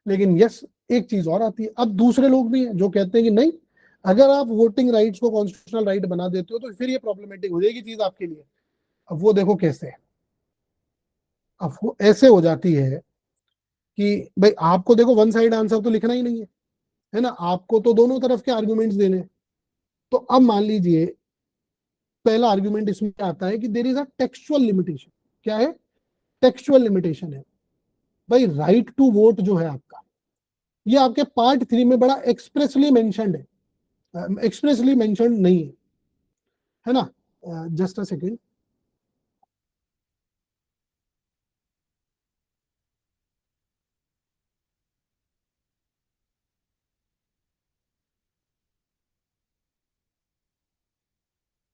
लेकिन यस, एक चीज और आती है, अब दूसरे लोग भी हैं जो कहते हैं कि नहीं, अगर आप वोटिंग राइट्स को कॉन्स्टिट्यूशनल राइट बना देते हो तो फिर ये प्रॉब्लमेटिक हो जाएगी चीज आपके लिए। अब वो देखो कैसे है। अब वो ऐसे हो जाती है कि भाई आपको देखो वन साइड आंसर तो लिखना ही नहीं है ना, आपको तो दोनों तरफ के आर्ग्यूमेंट्स देने हैं। तो अब मान लीजिए पहला आर्ग्यूमेंट इसमें आता है कि there is a textual limitation. क्या है? टेक्सचुअल लिमिटेशन है। भाई राइट टू वोट जो है आपका, ये आपके पार्ट 3 में बड़ा एक्सप्रेसली मेंशन्ड है, एक्सप्रेसली मेंशन्ड नहीं है ना। Just a second.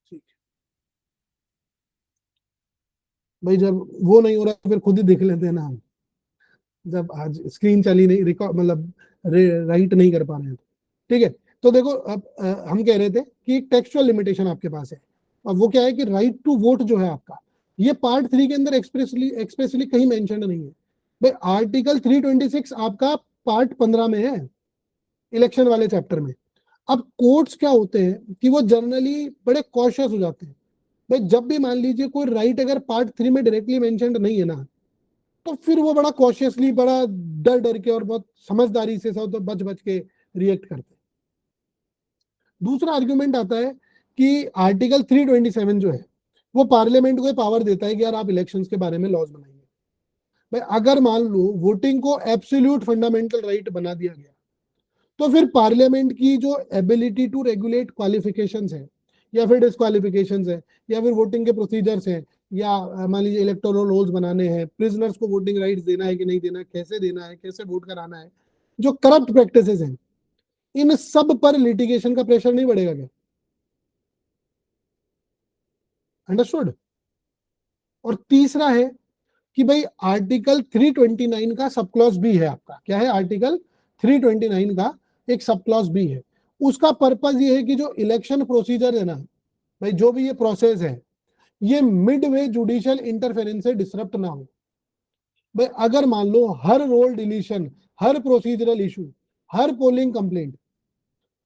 ठीक। भाई जब वो नहीं हो रहा फिर खुद ही देख लेते हैं ना हम, जब आज स्क्रीन चली नहीं, रिकॉर्ड मतलब राइट नहीं कर पा रहे हैं। ठीक है। तो देखो अब हम कह रहे थे कि एक टेक्सचुअल लिमिटेशन आपके पास है। अब वो क्या है कि राइट टू वोट जो है आपका, ये पार्ट 3 के अंदर एक्सप्रेसली एक्सप्रेसली कहीं मेंशन नहीं है। भाई आर्टिकल 326 आपका पार्ट 15 में है, इलेक्शन वाले चैप्टर में। अब कोर्ट्स क्या होते हैं कि वो जनरली बड़े कॉशियस हो जाते हैं। भाई जब भी मान लीजिए कोई राइट अगर पार्ट 3 में डायरेक्टली मेंशन्ड नहीं है ना, तो फिर वो बड़ा कॉशियसली, बड़ा डर डर के और बहुत समझदारी से सब तो बच बच के रिएक्ट करते हैं। दूसरा आर्ग्यूमेंट आता है कि आर्टिकल 327 जो है वो पार्लियामेंट को पावर देता है कि यार आप इलेक्शंस के बारे में लॉज बनाइए। भाई अगर मान लो वोटिंग को एब्सोल्यूट फंडामेंटल राइट बना दिया गया, तो फिर पार्लियामेंट की जो एबिलिटी टू रेगुलेट क्वालिफिकेशंस है, या फिर डिस्क्वालिफिकेशंस है, या फिर वोटिंग के प्रोसीजर्स हैं, या मान लीजिए इलेक्टोरल रोल्स बनाने हैं, प्रिजनर्स को वोटिंग राइट्स देना है कि नहीं देना, कैसे देना है, कैसे वोट कराना है, जो करप्ट प्रैक्टिसेस हैं, इन सब पर लिटिगेशन का प्रेशर नहीं बढ़ेगा क्या? अंडरस्टूड। और तीसरा है कि भाई आर्टिकल 329 का सब क्लॉज भी है आपका। क्या है? आर्टिकल 329 का एक सब क्लॉज भी है। उसका पर्पज ये है कि जो इलेक्शन प्रोसीजर है ना, भाई जो भी ये प्रोसेस है, ये मिड वे जुडिशियल इंटरफेरेंस से डिसरप्ट ना हो। भाई अगर मान लो हर रोल डिलीशन, हर प्रोसीजरल इशू, हर पोलिंग कंप्लेंट,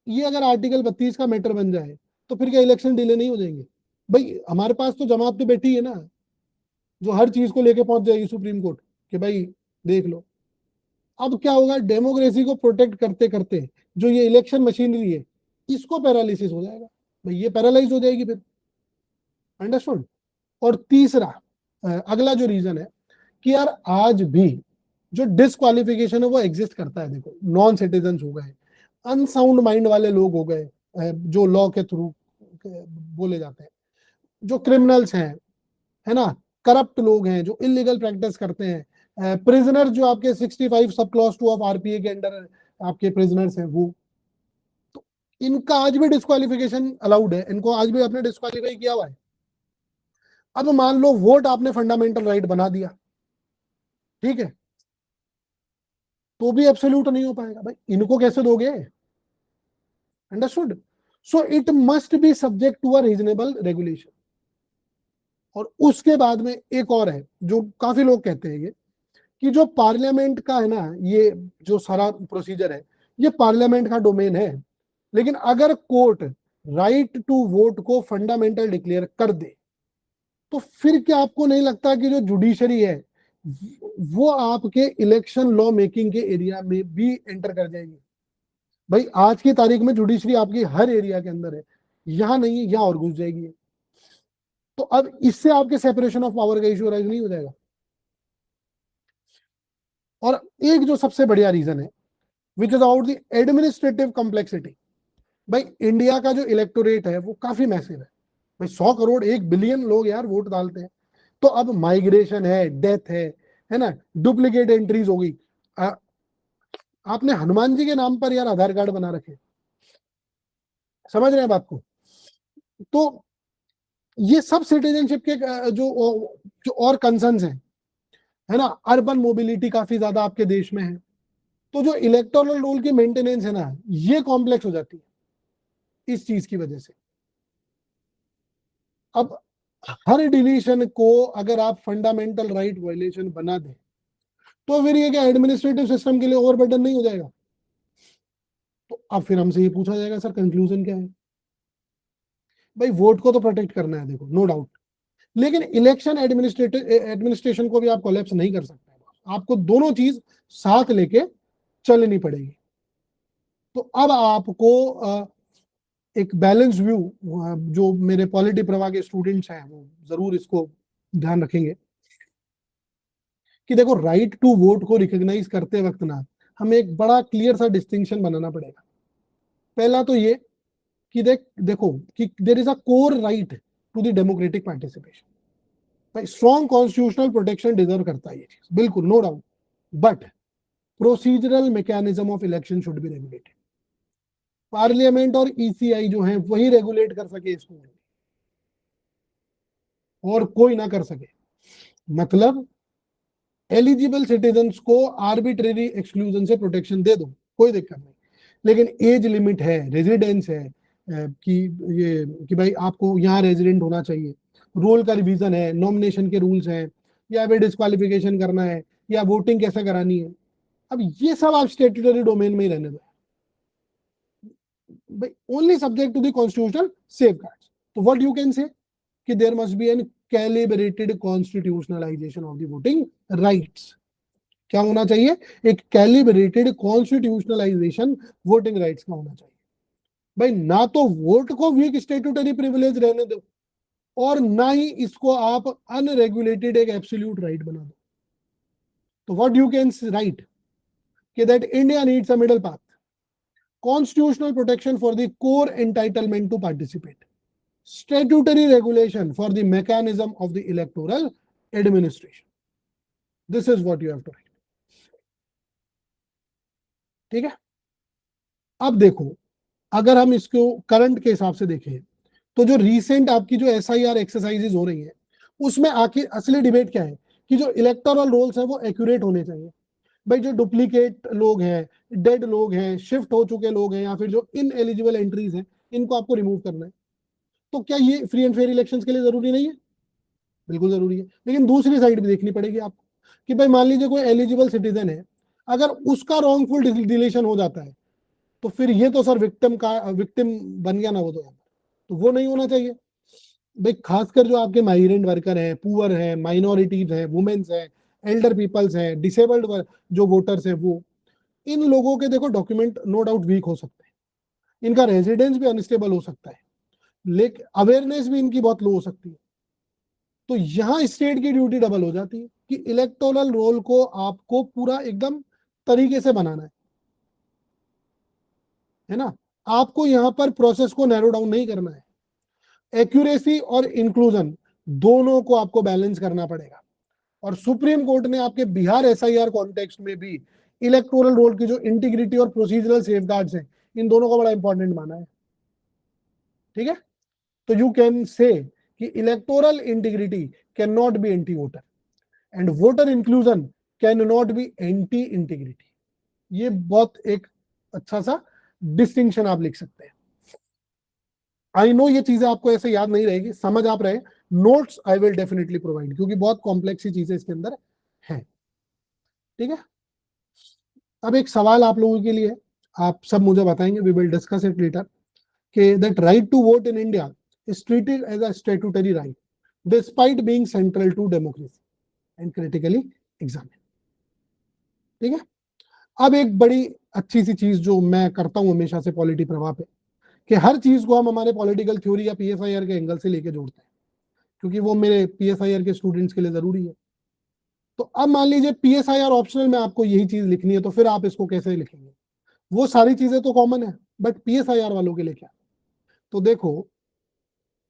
ये अगर आर्टिकल 32 का मैटर बन जाए, तो फिर क्या इलेक्शन डिले नहीं हो जाएंगे? भाई हमारे पास तो जमात तो बैठी है ना, जो हर चीज को लेके पहुंच जाएगी सुप्रीम कोर्ट कि भाई देख लो। अब क्या होगा, डेमोक्रेसी को प्रोटेक्ट करते करते जो ये इलेक्शन मशीनरी है, इसको पैरालिसिस हो जाएगा। भाई ये पैरालाइज हो जाएगी फिर। अंडरस्टूड। और तीसरा अगला जो रीजन है कि यार आज भी जो डिसक्वालिफिकेशन है वो एग्जिस्ट करता है। देखो, नॉन सिटीजन हो गए, अनसाउंड माइंड वाले लोग हो गए, जो लॉ के थ्रू बोले जाते हैं, जो क्रिमिनल्स हैं, है ना, करप्ट लोग हैं जो इलीगल प्रैक्टिस करते हैं, प्रिजनर जो आपके 65 सब क्लॉज 2 ऑफ आरपीए के अंडर आपके प्रिजनर्स हैं, वो तो इनका आज भी डिस्क्वालिफिकेशन अलाउड है, इनको आज भी आपने डिस्क्वालीफाई किया हुआ है। अब मान लो वोट आपने फंडामेंटल राइट बना दिया, ठीक है, तो भी एब्सोल्यूट नहीं हो पाएगा भाई, इनको कैसे दोगे? Understood? So it must be subject to a reasonable regulation. और उसके बाद में एक और है जो काफी लोग कहते हैं, ये कि जो पार्लियामेंट का है ना, ये जो सारा प्रोसीजर है, ये पार्लियामेंट का डोमेन है। लेकिन अगर कोर्ट राइट टू वोट को फंडामेंटल डिक्लेयर कर दे, तो फिर क्या आपको नहीं लगता कि जो जुडिशरी है वो आपके इलेक्शन लॉ मेकिंग के एरिया में भी एंटर कर जाएगी? भाई आज की तारीख में जुडिशरी आपकी हर एरिया के अंदर है, यहां नहीं है, यहां और घुस जाएगी। तो अब इससे आपके सेपरेशन ऑफ पावर का इश्यू राइज नहीं हो जाएगा? और एक जो सबसे बढ़िया रीजन है, which is about the administrative complexity. भाई इंडिया का जो इलेक्टोरेट है वो काफी मैसिव है भाई, 100 करोड़ 1 बिलियन लोग यार वोट डालते हैं। तो अब माइग्रेशन है, डेथ है ना, डुप्लीकेट एंट्रीज होगी। आपने हनुमान जी के नाम पर यार आधार कार्ड बना रखे, समझ रहे हैं बात को? तो ये सब सिटीजनशिप के जो जो और कंसर्न्स हैं, है ना, अर्बन मोबिलिटी काफी ज्यादा आपके देश में है, तो जो इलेक्टोरल रोल की मेंटेनेंस है ना, ये कॉम्प्लेक्स हो जाती है इस चीज की वजह से। अब हर डिलीशन को अगर आप फंडामेंटल राइट वायलेशन बना दें, तो फिर ये क्या एडमिनिस्ट्रेटिव सिस्टम के लिए ओवरबर्डन नहीं हो जाएगा? तो अब फिर हमसे ये पूछा जाएगा, सर कंक्लूजन क्या है? भाई वोट को तो प्रोटेक्ट करना है, देखो, नो डाउट, लेकिन इलेक्शन एडमिनिस्ट्रेशन को भी आप कोलैप्स नहीं कर सकते। आपको दोनों चीज साथ लेके चलनी पड़ेगी। तो अब आपको एक बैलेंस व्यू, जो मेरे पॉलिटी प्रवाह के स्टूडेंट्स हैं वो जरूर इसको ध्यान रखेंगे कि देखो, राइट टू वोट को रिकॉग्नाइज करते वक्त ना हमें एक बड़ा क्लियर सा डिस्टिंक्शन बनाना पड़ेगा। पहला तो ये कि देखो कि there is a core right to the democratic participation. भाई स्ट्रॉन्ग कॉन्स्टिट्यूशनल प्रोटेक्शन डिजर्व करता है ये चीज, बिल्कुल, no doubt, but procedural mechanism of election should be regulated. Parliament और ईसीआई जो है वही रेगुलेट कर सके इसको, और कोई ना कर सके। मतलब एलिजिबल सिटीजन्स को आर्बिट्रेरी एक्सक्लूजन से प्रोटेक्शन दे दो, कोई दिक्कत नहीं, लेकिन एज लिमिट है, रेजिडेंस है, कि ये कि भाई आपको यहाँ रेजिडेंट होना चाहिए, रोल का रिवीजन है, नॉमिनेशन के रूल्स हैं, या फिर डिस्क्वालिफिकेशन करना है, या वोटिंग कैसे करानी है। अब ये सब आप स्टेट्यूटरी डोमेन में ही रहने दो भाई, only subject to the constitutional safeguards. तो व्हाट यू कैन से कि there must be an calibrated constitutionalisation of the voting rights. क्या होना चाहिए? एक कैलिब्रेटेड कॉन्स्टिट्यूशनलाइजेशन वोटिंग राइट्स का होना चाहिए। भाई ना तो वोट को वीक स्टेट्यूटरी प्रिविलेज रहने दो, और ना ही इसको आप अनरेगुलेटेड एक एब्सोल्यूट राइट बना दो। तो व्हाट यू कैन राइट कि that India needs a middle path, constitutional protection for the core entitlement to participate, statutory regulation for the mechanism of the electoral administration. This is what you have to write. ठीक है? अब देखो, अगर हम इसको current के हिसाब से देखें, तो जो रीसेंट आपकी जो SIR एक्सरसाइजेज हो रही है, उसमें आखिर असली डिबेट क्या है कि जो इलेक्टोरल रोल्स है वो एक्यूरेट होने चाहिए। भाई जो डुप्लीकेट लोग हैं, डेड लोग हैं, शिफ्ट हो चुके लोग हैं, या फिर जो इन एलिजिबल एंट्रीज हैं, इनको आपको रिमूव करना है। तो क्या ये फ्री एंड फेयर इलेक्शंस के लिए जरूरी नहीं है? बिल्कुल जरूरी है, लेकिन दूसरी साइड भी देखनी पड़ेगी आपको कि भाई मान लीजिए कोई एलिजिबल सिटीजन है, अगर उसका रॉन्गफुल डिलीशन हो जाता है, तो फिर ये तो सर विक्टिम बन गया ना वो, तो वो नहीं होना चाहिए। भाई खासकर जो आपके माइग्रेंट वर्कर हैं, पुअर हैं, माइनॉरिटीज हैं, वुमेन्स हैं, एल्डर पीपल्स हैं, डिसेबल्ड जो वोटर्स हैं, वो इन लोगों के देखो डॉक्यूमेंट नो डाउट वीक हो सकते हैं, इनका रेजिडेंस भी अनस्टेबल हो सकता है, लेकिन अवेयरनेस भी इनकी बहुत लो हो सकती है। तो यहां स्टेट की ड्यूटी डबल हो जाती है कि इलेक्टोरल रोल को आपको पूरा एकदम तरीके से बनाना है ना। आपको यहाँ पर प्रोसेस को नैरो डाउन नहीं करना है, एक्यूरेसी और इंक्लूजन दोनों को आपको बैलेंस करना पड़ेगा। और सुप्रीम कोर्ट ने आपके बिहार एसआईआर कॉन्टेक्स्ट में भी इलेक्टोरल रोल की जो इंटीग्रिटी और प्रोसीजरल सेफगार्ड्स हैं, इन दोनों को बड़ा इंपॉर्टेंट माना है। ठीक है, तो यू कैन से कि electoral integrity can not B anti voter and voter inclusion can not B anti integrity. ये बहुत एक अच्छा सा डिस्टिंक्शन आप लिख सकते हैं। आई नो ये चीजें आपको ऐसे याद नहीं रहेगी, समझ आप रहे, notes I will definitely provide, क्योंकि बहुत कॉम्प्लेक्स ही चीजें इसके अंदर हैं। ठीक है, अब एक सवाल आप लोगों के लिए, आप सब मुझे बताएंगे, we will discuss it later, कि that right to vote in India is treated as a statutory right despite being central to democracy and critically examine. ठीक है, अब एक बड़ी अच्छी सी चीज जो मैं करता हूं हमेशा से पॉलिटी प्रभाव पे, कि हर चीज को हम हमारे पॉलिटिकल थ्योरी या पीएसआईआर के एंगल से लेके जोड़ते हैं, क्योंकि वो मेरे पीएसआईआर के स्टूडेंट्स के लिए जरूरी है। तो अब मान लीजिए पीएसआईआर ऑप्शनल में आपको यही चीज लिखनी है, तो फिर आप इसको कैसे लिखेंगे? वो सारी चीजें तो कॉमन है, बट पीएसआईआर वालों के लिए क्या? तो देखो,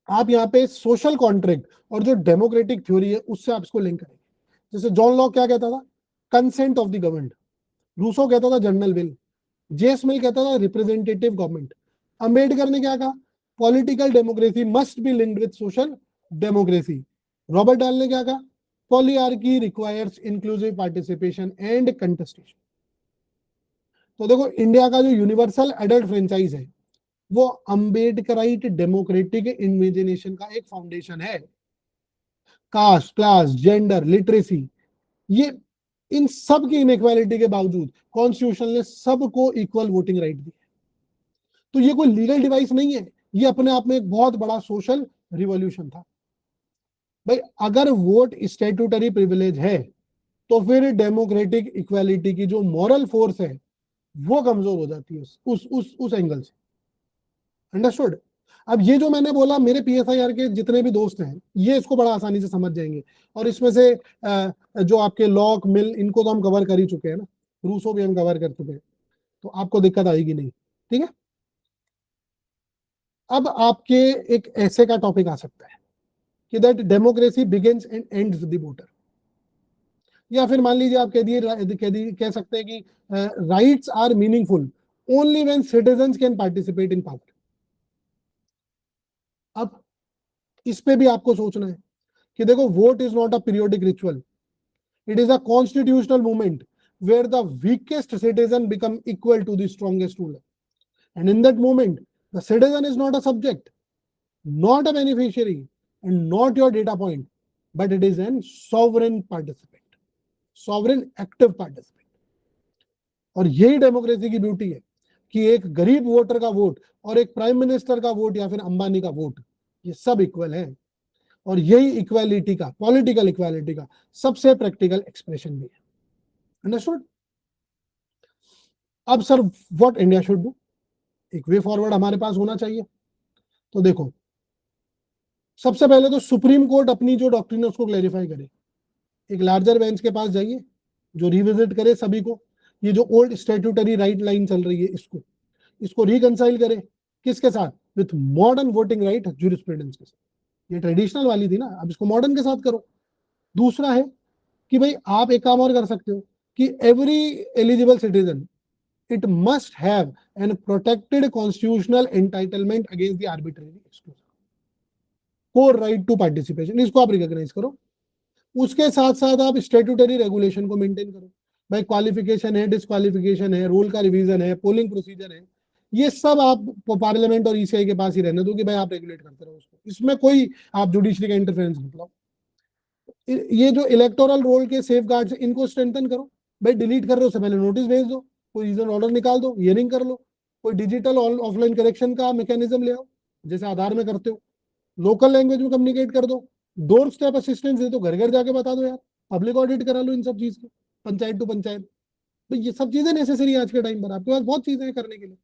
आप यहाँ पे सोशल कॉन्ट्रैक्ट और जो डेमोक्रेटिक थ्योरी है उससे आप इसको लिंक करेंगे। जैसे जॉन लॉक क्या कहता था? Consent of the government. Rousseau कहता था जनरल विल। जेस मिल कहता था रिप्रेजेंटेटिव गवर्नमेंट। अंबेडकर ने क्या कहा? Political democracy must be linked with social democracy. Robert Dahl ने क्या कहा? Polyarchy requires inclusive participation and contestation. तो देखो, इंडिया का जो यूनिवर्सल एडल्ट फ्रेंचाइज है वो अंबेडकराइट डेमोक्रेटिक इमेजिनेशन का एक फाउंडेशन है। कास्ट, क्लास, जेंडर, लिटरेसी, ये इन सब की इनइक्वालिटी के बावजूद कॉन्स्टिट्यूशन ने सबको इक्वल वोटिंग राइट दी। तो ये कोई लीगल डिवाइस नहीं है, ये अपने आप में एक बहुत बड़ा सोशल रिवॉल्यूशन था। भाई अगर वोट स्टैट्यूटरी प्रिविलेज है तो फिर डेमोक्रेटिक इक्वालिटी की जो मॉरल फोर्स है वो कमजोर हो जाती है उस एंगल से। अंडरस्टूड? अब ये जो मैंने बोला, मेरे पीएसआईआर के जितने भी दोस्त हैं ये इसको बड़ा आसानी से समझ जाएंगे। और इसमें से जो आपके लॉक, मिल, इनको तो हम कवर कर ही चुके हैं ना, रूसो भी हम कवर कर चुके हैं, तो आपको दिक्कत आएगी नहीं। ठीक है, अब आपके एक ऐसे का टॉपिक आ सकता है कि that democracy begins and ends with the voter. या फिर मान लीजिए आप कह सकते हैं कि rights are meaningful only when citizens can participate in power. अब इस पे भी आपको सोचना है कि देखो, vote is not a periodic ritual, it is a constitutional movement where the weakest citizen become equal to the strongest ruler, and in that movement the citizen is not a subject, not a beneficiary, and not your data point, but it is an sovereign participant, sovereign active participant. और यही democracy की beauty है कि एक गरीब voter का vote और एक प्राइम मिनिस्टर का वोट या फिर अंबानी का वोट, ये सब इक्वल है। और यही इक्वालिटी का, पॉलिटिकल इक्वालिटी का सबसे प्रैक्टिकल एक्सप्रेशन भी है। अंडरस्टूड? अब sir, what India should do, एक वे फॉरवर्ड हमारे पास होना चाहिए। तो देखो, सबसे पहले तो सुप्रीम कोर्ट अपनी जो डॉक्ट्रिन है उसको क्लैरिफाई करे, एक लार्जर बेंच के पास जाइए जो रिविजिट करे सभी को, ये जो ओल्ड स्टैट्यूटरी राइट लाइन चल रही है इसको रिकंसाइल करे, किसके साथ? With modern voting right jurisprudence के साथ। ये ट्रेडिशनल वाली थी ना, अब इसको मॉडर्न के साथ करो। दूसरा है कि भाई आप एक काम और कर सकते हो कि every eligible citizen it must have an protected constitutional entitlement against the arbitrary exclusion, core right to participation, इसको आप रिकॉग्नाइज करो। उसके साथ साथ आप स्टैट्यूटरी रेगुलेशन को मेंटेन करो। भाई क्वालिफिकेशन है, डिस्क्वालिफिकेशन है, रोल का रिवीजन है, पोलिंग प्रोसीजर है, ये सब आप पार्लियामेंट और ईसीआई के पास ही रहने दो कि भाई आप रेगुलेट करते रहो उसको, इसमें कोई आप जुडिशरी का इंटरफेरेंस मत लाओ। ये जो इलेक्टोरल रोल के सेफ गार्ड इनको स्ट्रेंथन करो। भाई डिलीट कर रहे हो, उससे पहले नोटिस भेज दो, कोई रीजन ऑर्डर निकाल दो, हियरिंग कर लो, कोई डिजिटल ऑफलाइन करेक्शन का मैकेनिज्म ले आओ जैसे आधार में करते हो, लोकल लैंग्वेज में कम्युनिकेट कर दो, डोर स्टेप असिस्टेंस दे दो, घर घर जाके बता दो यार, पब्लिक ऑडिट करा लो इन सब चीज की, पंचायत टू पंचायत। तो ये सब चीजें नेसेसरी है आज के टाइम पर, आपके पास बहुत चीजें हैं करने के लिए।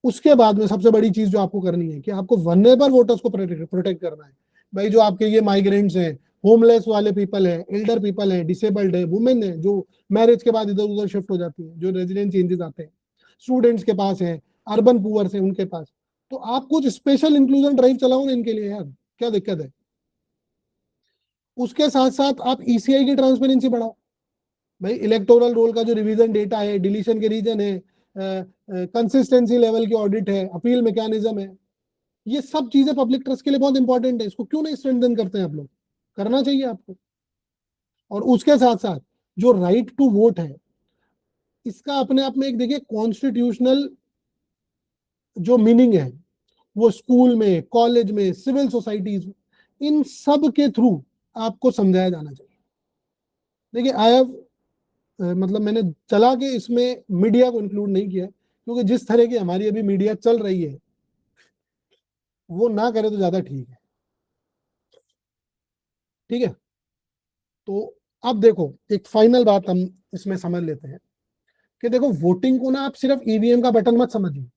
उसके बाद में सबसे बड़ी चीज जो आपको करनी है कि आपको वनरेबल वोटर्स को प्रोटेक्ट करना है। भाई जो आपके ये माइग्रेंट्स हैं, होमलेस वाले पीपल है, एल्डर पीपल है, डिसेबल्ड है, वुमेन है जो मैरिज के बाद इधर उधर शिफ्ट हो जाती है, जो रेजिडेंट चेंजेस आते हैं, स्टूडेंट्स के पास है, अर्बन पुअर्स है उनके पास। तो आप कुछ स्पेशल इंक्लूजन ड्राइव चलाओ ना इनके लिए यार, क्या दिक्कत है। उसके साथ साथ आप ईसीआई की ट्रांसपेरेंसी बढ़ाओ भाई, इलेक्टोरल रोल का जो रिवीजन डेटा है, डिलीशन के रीजन है, कंसिस्टेंसी लेवल की ऑडिट है, अपील मैकेनिज्म है, ये सब चीजें पब्लिक ट्रस्ट के लिए बहुत इंपॉर्टेंट है। इसको क्यों नहीं स्ट्रेंथन करते हैं आप लोग, करना चाहिए आपको। और उसके साथ साथ जो राइट टू वोट है, इसका अपने आप में एक देखिए कॉन्स्टिट्यूशनल जो मीनिंग है, वो स्कूल में, कॉलेज में, सिविल सोसाइटीज, इन सब के थ्रू आपको समझाया जाना चाहिए। देखिए आई हैव मतलब मैंने चला के इसमें मीडिया को इंक्लूड नहीं किया, क्योंकि जिस तरह की हमारी अभी मीडिया चल रही है वो ना करे तो ज्यादा ठीक है। ठीक है, तो अब देखो एक फाइनल बात हम इसमें समझ लेते हैं कि देखो वोटिंग को ना आप सिर्फ ईवीएम का बटन मत समझिए।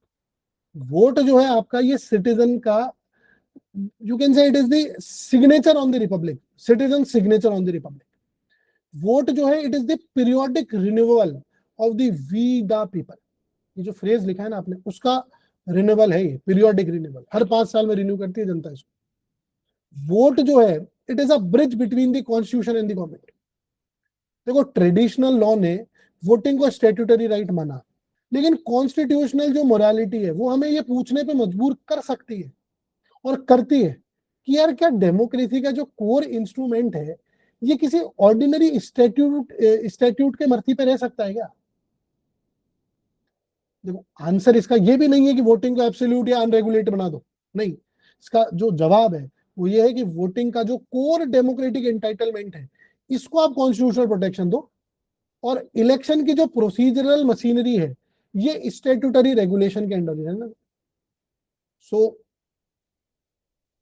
वोट जो है आपका, ये सिटीजन का, you can say it is the signature on the republic, citizen signature on the republic. Vote जो है it is the periodic renewal of the we the people. ये जो फ्रेज लिखा है ना आपने, उसका रिन्यूअल है ये, पीरियोडिक रिन्यूअल, हर 5 साल में रिन्यू करती है जनता इसको। वोट जो है it is a bridge between the constitution and the government. देखो ट्रेडिशनल लॉ ने वोटिंग को स्टैट्यूटरी राइट माना, लेकिन कॉन्स्टिट्यूशनल जो मोरालिटी है वो हमें ये पूछने पे मजबूर कर सकती है और करती है कि यार क्या डेमोक्रेसी का जो कोर इंस्ट्रूमेंट है ये किसी ऑर्डिनरी स्टैट्यूट के मर्जी पे रह सकता है क्या। देखो आंसर इसका ये भी नहीं है कि वोटिंग को एब्सोल्यूट या अनरेगुलेटेड बना दो, नहीं। इसका जो जवाब है वो ये है कि वोटिंग का जो कोर डेमोक्रेटिक एंटाइटलमेंट है इसको आप कॉन्स्टिट्यूशनल प्रोटेक्शन दो, और इलेक्शन की जो प्रोसीजरल मशीनरी है ये स्टैट्यूटरी रेगुलेशन के अंडर है ना। So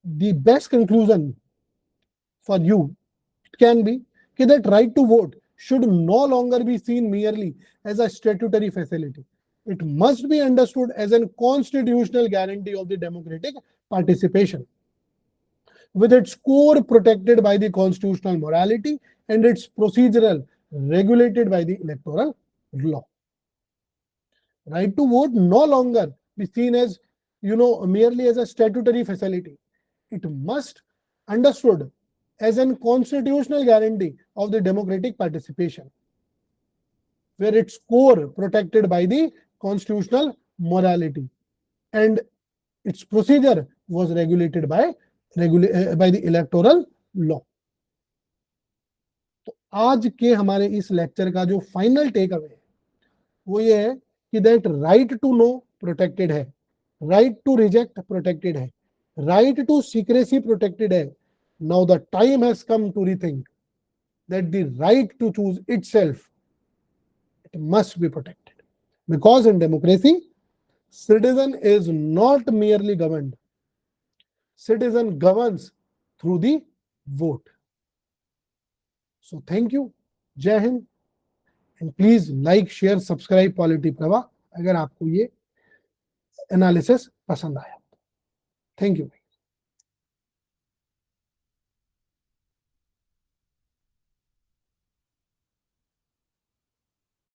the best conclusion for you can be that right to vote should no longer be seen merely as a statutory facility. It must be understood as a constitutional guarantee of the democratic participation, with its core protected by the constitutional morality and its procedural regulated by the electoral law. Right to vote no longer be seen as, merely as a statutory facility. It must understood as a constitutional guarantee of the democratic participation, where its core protected by the constitutional morality and its procedure was regulated by the electoral law. तो आज के हमारे इस lecture का जो final take away है वो ये है कि that right to know protected है, राइट टू रिजेक्ट प्रोटेक्टेड है, राइट टू सीक्रेसी प्रोटेक्टेड है। Now the time has come to rethink that the right to choose itself, it must be protected. Because in democracy, citizen is not merely governed. Citizen governs through the vote. So thank you. Jai Hind. And please like, share, subscribe Polity Prava अगर आपको ये analysis पसंद आया। Thank you.